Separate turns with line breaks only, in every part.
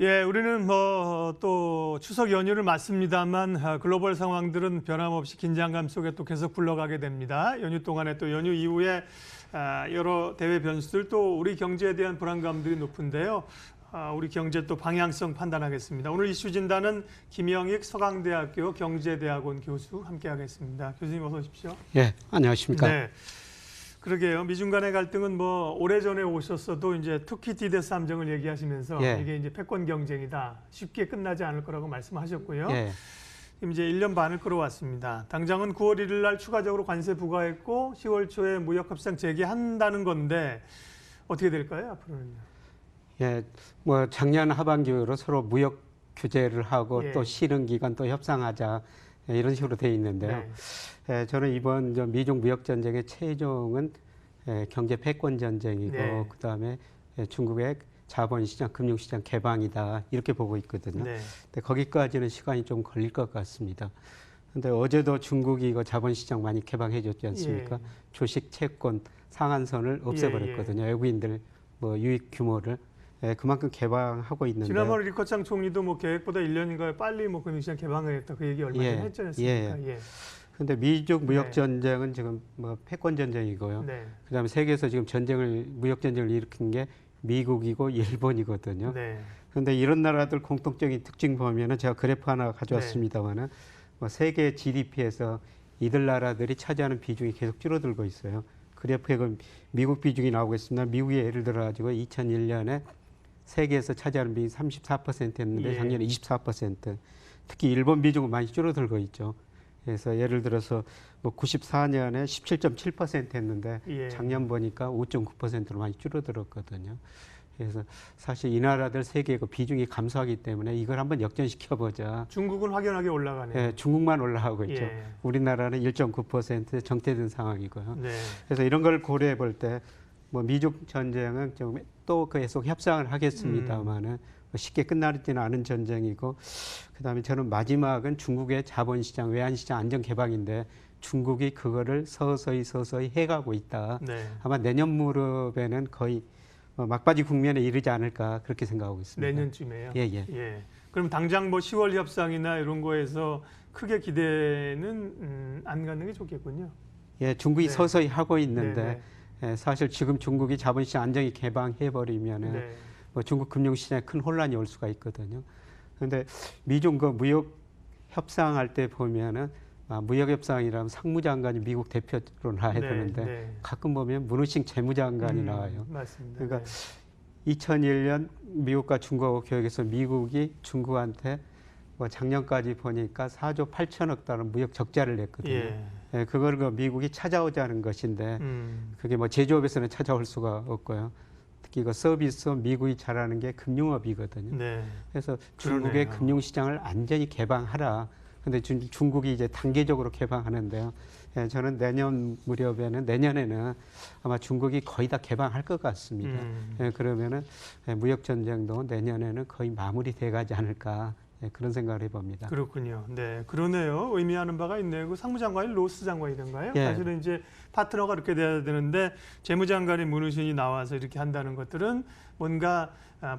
예, 우리는 또 추석 연휴를 맞습니다만 글로벌 상황들은 변함없이 긴장감 속에 또 계속 굴러가게 됩니다. 연휴 동안에 또 연휴 이후에 여러 대외 변수들 또 우리 경제에 대한 불안감들이 높은데요. 우리 경제 또 방향성 판단하겠습니다. 오늘 이슈 진단은 김영익 서강대학교 경제대학원 교수 함께하겠습니다. 교수님 어서 오십시오.
예, 안녕하십니까.
네. 그러게요. 미중 간의 갈등은 오래전에 오셨어도 이제 투키티데스 함정을 얘기하시면서 이게 이제 패권 경쟁이다. 쉽게 끝나지 않을 거라고 말씀하셨고요. 이제 1년 반을 끌어왔습니다. 당장은 9월 1일 날 추가적으로 관세 부과했고 10월 초에 무역 협상 재개한다는 건데 어떻게 될까요, 앞으로는요?
예, 작년 하반기로 서로 무역 규제를 하고 또 쉬는 기간 또 협상하자 이런 식으로 돼 있는데요. 저는 이번 미중 무역 전쟁의 최종은 경제 패권 전쟁이고 그다음에 중국의 자본시장, 금융시장 개방이다 이렇게 보고 있거든요. 근데 거기까지는 시간이 좀 걸릴 것 같습니다. 근데 어제도 중국이 이거 자본시장 많이 개방해줬지 않습니까? 주식 채권 상한선을 없애버렸거든요. 외국인들 유입 규모를. 그만큼 개방하고 있는데.
지난번 리커창 총리도 계획보다 1년인가 빨리 금융시장 개방하겠다 그 얘기 얼마 전에 했지 않습니까?
그런데 미중 무역 전쟁은 지금 패권 전쟁이고요. 그다음에 세계에서 지금 무역 전쟁을 일으킨 게 미국이고 일본이거든요. 그런데 이런 나라들 공통적인 특징 보면은 제가 그래프 하나 가져왔습니다만은 세계 GDP에서 이들 나라들이 차지하는 비중이 계속 줄어들고 있어요. 그래프에 미국 비중이 나오고 있습니다. 미국이 예를 들어 가지고 2001년에 세계에서 차지하는 비중이 34%였는데 작년에 24%. 특히 일본 비중은 많이 줄어들고 있죠. 그래서 예를 들어서 94년에 17.7%였는데 작년 보니까 5.9%로 많이 줄어들었거든요. 그래서 사실 이 나라들 세계의 비중이 감소하기 때문에 이걸 한번 역전시켜보자.
중국은 확연하게 올라가네요.
네, 중국만 올라가고 있죠. 우리나라는 1.9% 정체된 상황이고요. 그래서 이런 걸 고려해 볼 때 미중 전쟁은 또 계속 협상을 하겠습니다만은 쉽게 끝나지는 않은 전쟁이고, 그다음에 저는 마지막은 중국의 자본시장, 외환시장 안정 개방인데 중국이 그거를 서서히 해가고 있다. 아마 내년 무렵에는 거의 막바지 국면에 이르지 않을까 그렇게 생각하고 있습니다.
내년쯤에요?
예.
그럼 당장 10월 협상이나 이런 거에서 크게 기대는 안 갖는 게 좋겠군요.
예, 중국이 서서히 하고 있는데 사실 지금 중국이 자본시장 안정이 개방해버리면은 중국 금융시장에 큰 혼란이 올 수가 있거든요. 그런데 미중 무역 협상할 때 보면은 무역 협상이라면 상무장관이 미국 대표로 나와야 되는데 가끔 보면 문우싱 재무장관이 나와요.
맞습니다.
그러니까 2001년 미국과 중국하고 교역에서 미국이 중국한테 작년까지 보니까 4조 8천억 달러 무역 적자를 냈거든요. 그걸 미국이 찾아오자는 것인데 그게 제조업에서는 찾아올 수가 없고요. 특히 서비스업 미국이 잘하는 게 금융업이거든요. 그래서 중국의 금융시장을 완전히 개방하라. 근데 중국이 이제 단계적으로 개방하는데요. 저는 내년에는 아마 중국이 거의 다 개방할 것 같습니다. 그러면은 무역 전쟁도 내년에는 거의 마무리돼 가지 않을까. 그런 생각을 해봅니다.
그렇군요. 네, 그러네요. 의미하는 바가 있네요. 그 상무장관이 로스 장관이던가요? 사실은 이제 파트너가 이렇게 돼야 되는데 재무장관이 문우신이 나와서 이렇게 한다는 것들은 뭔가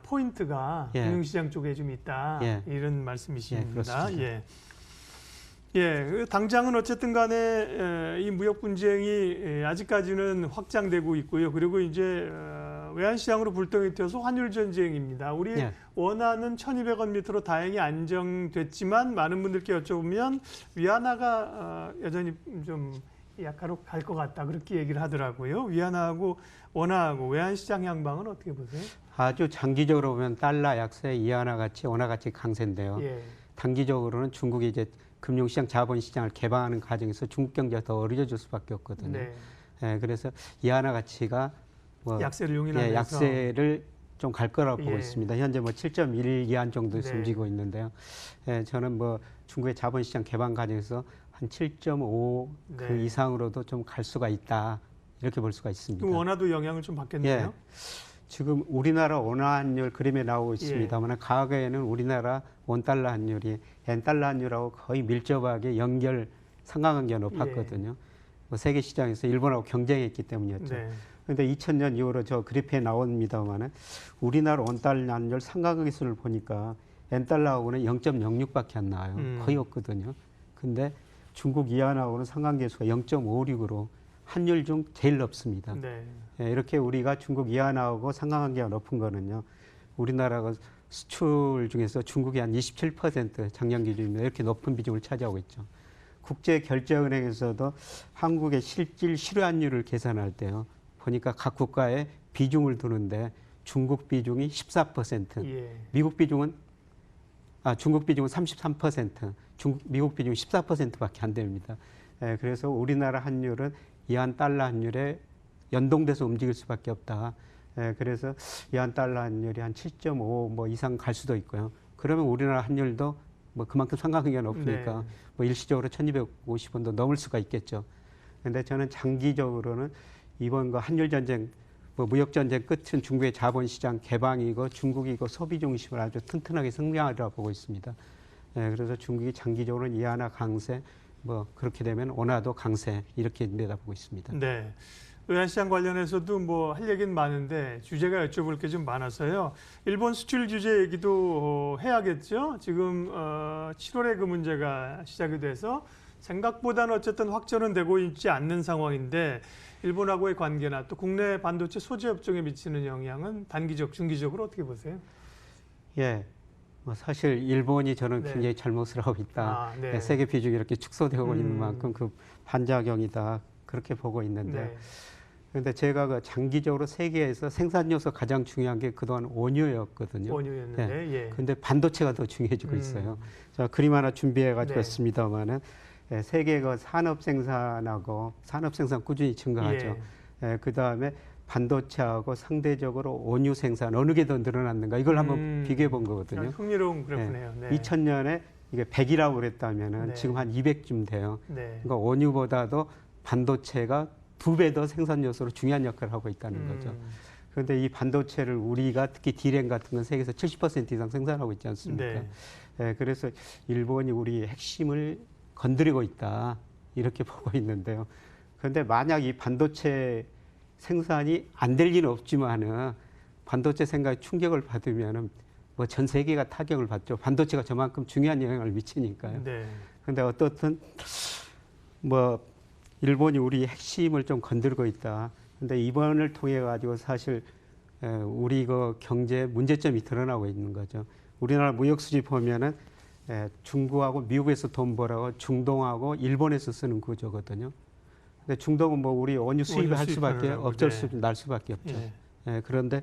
포인트가 금융시장 쪽에 좀 있다. 이런 말씀이십니다. 당장은 어쨌든 간에 이 무역 분쟁이 아직까지는 확장되고 있고요. 그리고 이제 외환시장으로 불똥이 튀어서 환율 전쟁입니다. 우리 원화는 1,200원 밑으로 다행히 안정됐지만 많은 분들께 여쭤보면 위안화가 여전히 좀 약화로 갈 것 같다. 그렇게 얘기를 하더라고요. 위안화하고 원화하고 외환시장 향방은 어떻게 보세요? 아주
장기적으로 보면 달러 약세, 위안화 같이 원화 같이 강세인데요. 단기적으로는 중국이 이제 금융시장, 자본시장을 개방하는 과정에서 중국 경제가 더 어려워질 수밖에 없거든요. 그래서 위안화 가치가
약세를 용인하면서
약세를 좀 갈 거라고 보고 있습니다. 현재 7.1 위안 정도에서 움직이고 있는데요. 저는 중국의 자본시장 개방 과정에서 한 7.5 그 이상으로도 좀 갈 수가 있다. 이렇게 볼 수가 있습니다.
그럼 원화도 영향을 좀 받겠네요.
지금 우리나라 원화 환율 그림에 나오고 있습니다만 과거에는 우리나라 원달러 환율이 엔달러 환율하고 거의 밀접하게 상관관계가 높았거든요. 세계 시장에서 일본하고 경쟁했기 때문이었죠. 그런데 2000년 이후로 저 그래프에 나옵니다만은 우리나라 원달러 환율 상각기술을 보니까 엔달러하고는 0.06밖에 안 나와요. 거의 없거든요. 근데 중국 이안하고는 상관계수가 0.56으로 환율 중 제일 높습니다. 네. 예, 이렇게 우리가 중국 이안하고 상관관계가 높은 거는요. 우리나라가 수출 중에서 중국이 한 27% 작년 기준입니다. 이렇게 높은 비중을 차지하고 있죠. 국제결제은행에서도 한국의 실질 실환율을 계산할 때요. 보니까 각 국가의 비중을 두는데 중국 비중이 14%, 예. 중국 비중은 33%, 미국 비중은 14%밖에 안 됩니다. 예, 그래서 우리나라 환율은 이안 달러 환율에 연동돼서 움직일 수밖에 없다. 예, 그래서 이안 달러 환율이 한 7.5 뭐 이상 갈 수도 있고요. 그러면 우리나라 환율도 뭐 그만큼 상관관계가 높으니까 네. 뭐 일시적으로 1250원도 넘을 수가 있겠죠. 그런데 저는 장기적으로는 이번 거 한일 전쟁, 뭐 무역 전쟁 끝은 중국의 자본시장 개방이고 중국이 이거 소비 중심을 아주 튼튼하게 성장하리라고 보고 있습니다. 예, 그래서 중국이 장기적으로는 이하나 강세, 뭐 그렇게 되면 원화도 강세 이렇게 내다보고 있습니다.
네. 외환시장 관련해서도 뭐 할 얘기는 많은데 주제가 여쭤볼 게 좀 많아서요. 일본 수출 규제 얘기도 해야겠죠. 지금 7월에 그 문제가 시작이 돼서 생각보다는 어쨌든 확전은 되고 있지 않는 상황인데 일본하고의 관계나 또 국내 반도체 소재 업종에 미치는 영향은 단기적, 중기적으로 어떻게 보세요?
예. 뭐 사실 일본이 저는 네. 굉장히 잘못을 하고 있다. 네. 세계 비중이 이렇게 축소되고 있는 만큼 그 반작용이다. 그렇게 보고 있는데 네. 그런데 제가 그 장기적으로 세계에서 생산 요소 가장 중요한 게 그동안 원유였거든요.
원유였는데.
네.
예.
근데 반도체가 더 중요해지고 있어요. 제가 그림 하나 준비해 가지고 네. 있습니다만은 예, 세계 그 산업 생산 꾸준히 증가하죠. 예. 그다음에 반도체하고 상대적으로 원유 생산 어느 게 더 늘어났는가 이걸 한번 비교해 본 거거든요.
흥미로운 그래프네요.
네. 2000년에 이게 100이라고 그랬다면은 네. 지금 한 200쯤 돼요. 네. 그러니까 원유보다도 반도체가 2배 더 생산 요소로 중요한 역할을 하고 있다는 거죠. 그런데 이 반도체를 우리가 특히 D램 같은 건 세계에서 70% 이상 생산하고 있지 않습니까? 네. 네, 그래서 일본이 우리 핵심을 건드리고 있다 이렇게 보고 있는데요. 그런데 만약 이 반도체 생산이 안 될 리는 없지만은 반도체 생산에 충격을 받으면은 뭐 전 세계가 타격을 받죠. 반도체가 저만큼 중요한 영향을 미치니까요. 네. 그런데 어떻든 뭐 일본이 우리 핵심을 좀 건들고 있다. 근데 이번을 통해 가지고 사실 우리 그 경제 문제점이 드러나고 있는 거죠. 우리나라 무역 수지 보면은 중국하고 미국에서 돈 벌하고 중동하고 일본에서 쓰는 구조거든요. 근데 중동은 뭐 우리 원유 수입을 할 수밖에 날 수밖에 없죠. 예. 예, 그런데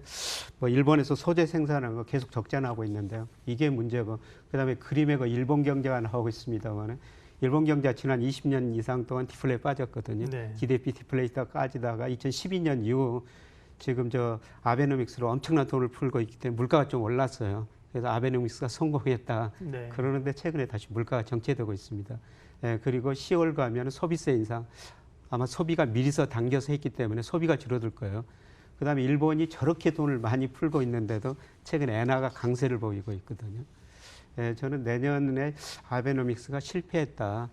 뭐 일본에서 소재 생산하는 거 계속 적자나고 있는데요. 이게 문제고 그다음에 그림에 그 일본 경제가 나오고 있습니다만은 일본 경제가 지난 20년 이상 동안 디플레에 빠졌거든요. 네. GDP 디플레이가 빠지다가 2012년 이후 지금 저 아베노믹스로 엄청난 돈을 풀고 있기 때문에 물가가 좀 올랐어요. 그래서 아베노믹스가 성공했다. 네. 그러는데 최근에 다시 물가가 정체되고 있습니다. 예, 그리고 10월 가면 소비세 인상 아마 소비가 미리서 당겨서 했기 때문에 소비가 줄어들 거예요. 그다음에 일본이 저렇게 돈을 많이 풀고 있는데도 최근에 엔화가 강세를 보이고 있거든요. 예, 저는 내년에 아베노믹스가 실패했다.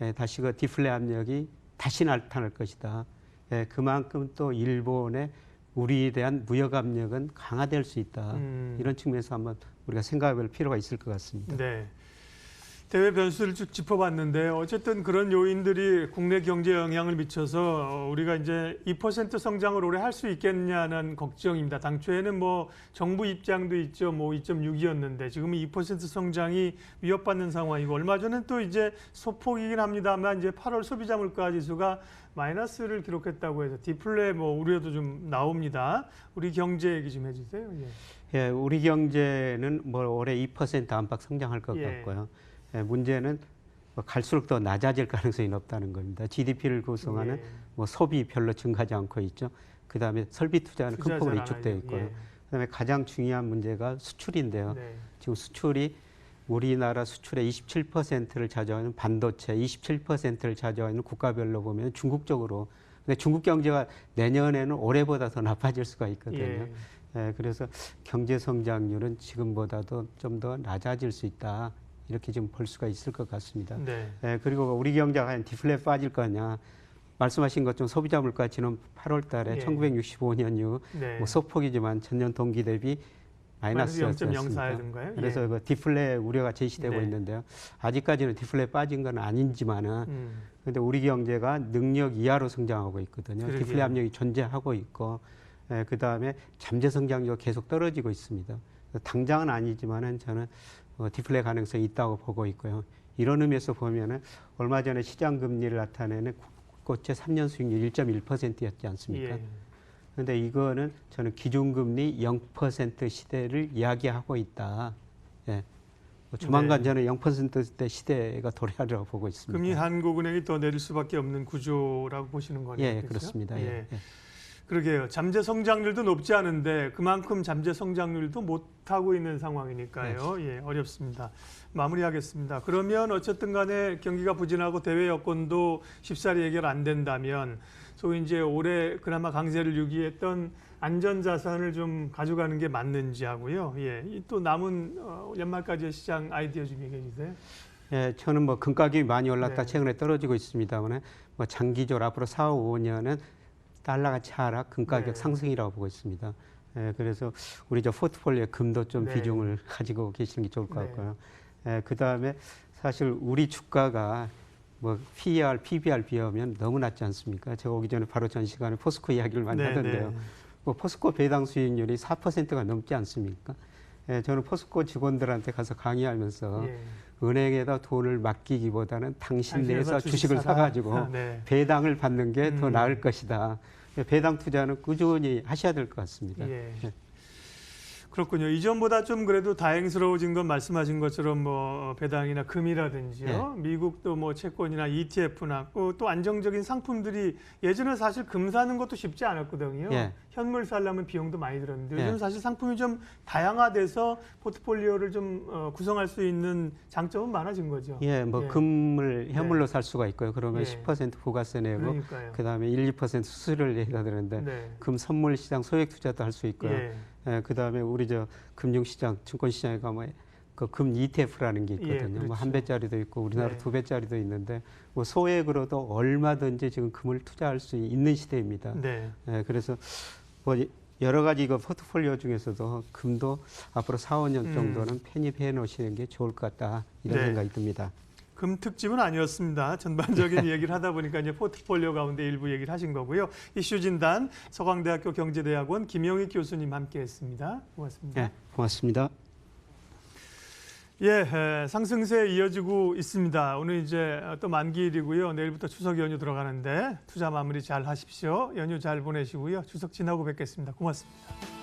예, 다시 그 디플레 압력이 다시 나타날 것이다. 예, 그만큼 또 일본의 우리에 대한 무역 압력은 강화될 수 있다. 이런 측면에서 한번 우리가 생각해볼 필요가 있을 것 같습니다.
네. 대외 변수를 쭉 짚어봤는데 어쨌든 그런 요인들이 국내 경제에 영향을 미쳐서 우리가 이제 2% 성장을 올해 할 수 있겠냐는 걱정입니다. 당초에는 뭐 정부 입장도 있죠. 뭐 2.6이었는데 지금은 2% 성장이 위협받는 상황이고 얼마 전에 또 이제 소폭이긴 합니다만 이제 8월 소비자 물가 지수가 마이너스를 기록했다고 해서 디플레 뭐 우려도 좀 나옵니다. 우리 경제 얘기 좀 해주세요. 예.
예, 우리 경제는 뭐 올해 2% 안팎 성장할 것 같고요. 예, 문제는 갈수록 더 낮아질 가능성이 높다는 겁니다. GDP를 구성하는 뭐 소비 별로 증가하지 않고 있죠. 그다음에 설비 투자는 큰 폭으로 위축되어 있고요. 그다음에 가장 중요한 문제가 수출인데요. 네. 지금 수출이 우리나라 수출의 27%를 차지하는 반도체, 27%를 차지하는 국가별로 보면 중국 쪽으로. 근데 중국 경제가 내년에는 올해보다 더 나빠질 수가 있거든요. 예, 그래서 경제 성장률은 지금보다도 좀 더 낮아질 수 있다. 이렇게 좀 볼 수가 있을 것 같습니다. 네. 예, 그리고 우리 경제가 과연 디플레 빠질 거냐. 말씀하신 것처럼 소비자 물가 지난 8월 달에 1965년 이후 뭐 소폭이지만 전년 동기 대비 마이너스였습니다. 그래서 그 디플레 우려가 제시되고 있는데요. 아직까지는 디플레 빠진 건 아닌지만은 근데 우리 경제가 능력 이하로 성장하고 있거든요. 디플레 압력이 존재하고 있고 그다음에 잠재 성장률이 계속 떨어지고 있습니다. 당장은 아니지만은 저는 디플레 가능성이 있다고 보고 있고요. 이런 의미에서 보면은 얼마 전에 시장 금리를 나타내는 국고채 3년 수익률 1.1%였지 않습니까? 그런데 이거는 저는 기준금리 0% 시대를 이야기하고 있다. 예. 조만간 저는 0%대 시대가 도래하리라고 보고 있습니다.
금리 한국은행이 더 내릴 수밖에 없는 구조라고 보시는 거네요.
예, 그렇습니다. 예.
그러게요. 잠재 성장률도 높지 않은데 그만큼 잠재 성장률도 못하고 있는 상황이니까요. 예, 어렵습니다. 마무리하겠습니다. 그러면 어쨌든 간에 경기가 부진하고 대외 여건도 쉽사리 해결 안 된다면 소위 이제 올해 그나마 강세를 유지했던 안전자산을 좀 가져가는 게 맞는지 하고요. 예, 또 남은 연말까지의 시장 아이디어 좀 얘기해 주세요.
예, 저는 뭐 금가격이 많이 올랐다 최근에 떨어지고 있습니다만 뭐 장기적으로 앞으로 4, 5년은 달러가 하락, 금가격 상승이라고 보고 있습니다. 예, 그래서 우리 저 포트폴리오에 금도 좀 비중을 가지고 계시는 게 좋을 것 같고요. 예, 그 다음에 사실 우리 주가가 뭐 PER, PBR 비하면 너무 낮지 않습니까? 제가 오기 전에 바로 전 시간에 포스코 이야기를 많이 하던데요. 뭐 포스코 배당 수익률이 4%가 넘지 않습니까? 예, 저는 포스코 직원들한테 가서 강의하면서 은행에다 돈을 맡기기보다는 당신 내에서 주식을 사가지고 배당을 받는 게 더 나을 것이다. 배당 투자는 꾸준히 하셔야 될 것 같습니다.
그렇군요. 이전보다 좀 그래도 다행스러워진 건 말씀하신 것처럼 뭐 배당이나 금이라든지요. 미국도 뭐 채권이나 ETF나 또 안정적인 상품들이 예전에 사실 금 사는 것도 쉽지 않았거든요. 현물 살려면 비용도 많이 들었는데 요즘 사실 상품이 좀 다양화돼서 포트폴리오를 좀 구성할 수 있는 장점은 많아진 거죠.
예, 뭐 금을 현물로 살 수가 있고요. 그러면 10% 부가세 내고 그다음에 1, 2% 수수료를 내야 되는데 금 선물 시장 소액 투자도 할 수 있고요. 그다음에 우리 저 금융시장, 증권시장에 가면 그 금 ETF라는 게 있거든요. 뭐 한 배짜리도 있고 우리나라 두 배짜리도 있는데 뭐 소액으로도 얼마든지 지금 금을 투자할 수 있는 시대입니다. 그래서 뭐 여러 가지 이거 포트폴리오 중에서도 금도 앞으로 4, 5년 정도는 편입해 놓으시는 게 좋을 것 같다 이런 생각이 듭니다.
금 특집은 아니었습니다. 전반적인 얘기를 하다 보니까 이제 포트폴리오 가운데 일부 얘기를 하신 거고요. 이슈 진단 서강대학교 경제대학원 김영익 교수님 함께했습니다. 고맙습니다.
네, 고맙습니다.
예, 상승세 이어지고 있습니다. 오늘 이제 또 만기일이고요. 내일부터 추석 연휴 들어가는데 투자 마무리 잘 하십시오. 연휴 잘 보내시고요. 추석 지나고 뵙겠습니다. 고맙습니다.